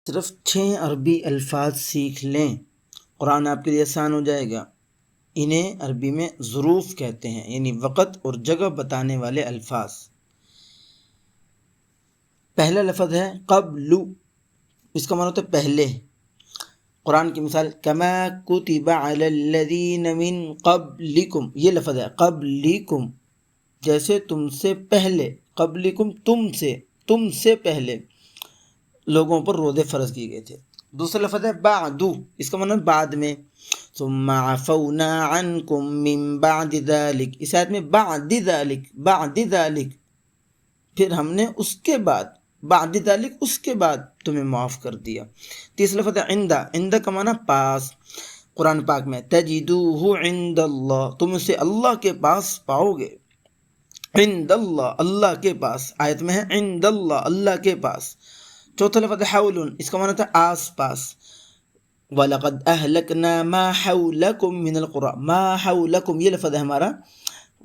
صرف 6 عربی الفاظ سیکھ لیں، قرآن آپ کے لیے آسان ہو جائے گا۔ انہیں عربی میں ظروف کہتے ہیں، یعنی وقت اور جگہ بتانے والے الفاظ۔ پہلا لفظ ہے قبل، اس کا معنی ہوتا ہے پہلے۔ قرآن کی مثال کما کتب علی الذین من قبلکم، یہ لفظ ہے قبلکم، جیسے تم سے پہلے، قبلکم تم سے پہلے لوگوں پر روزے فرض کیے گئے تھے۔ دوسرا لفظ ہے بعد، اس کا مطلب بعد میں، ثم عفونا عنکم من بعد ذلک، اس آیت میں بعد ذلک، پھر ہم نے اس کے بعد، بعد ذلک اس کے بعد تمہیں معاف کر دیا۔ تیسرا لفظ ہے عند کا معنی پاس، قرآن پاک میں تجدوہ عند اللہ، تم اسے اللہ کے پاس پاؤ گے، عند اللہ، اللہ کے پاس، آیت میں ہے عند اللہ، اللہ کے پاس۔ چوتھا لفظ حول، اس کا معنی ہوتا ہے آس پاس، وَلَقَدْ أَهْلَكْنَا مَا حَوْلَكُمْ مِنَ الْقُرَىٰ، ما حَوْلَكُمْ یہ لفظ ہے ہمارا،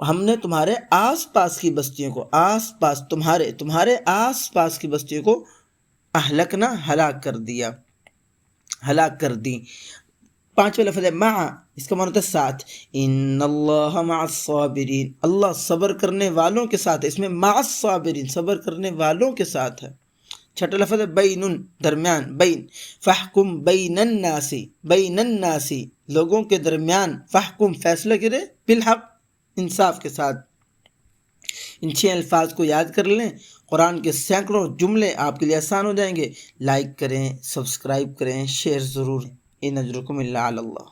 ہم نے تمہارے آس پاس کی بستیوں کو، آس پاس تمہارے آس پاس کی بستیوں کو اہلکنا، ہلاک کر دیا، ہلاک کر دی۔ پانچواں لفظ ہے مع، اس کا معنی ہوتا ہے ساتھ، ان اللہ مع الصابرین، اللہ صبر کرنے والوں کے ساتھ، اس میں مع الصابرین صبر کرنے والوں کے ساتھ ہے۔ چھٹا لفظ ہے بین، درمیان، بین، فحکم بین الناس، لوگوں کے درمیان، فحکم فیصلہ کرے، بالحق انصاف کے ساتھ۔ ان 6 الفاظ کو یاد کر لیں، قرآن کے سینکڑوں جملے آپ کے لیے آسان ہو جائیں گے۔ لائک کریں، سبسکرائب کریں، شیئر ضرور۔ ان اجرکم الا علی اللہ۔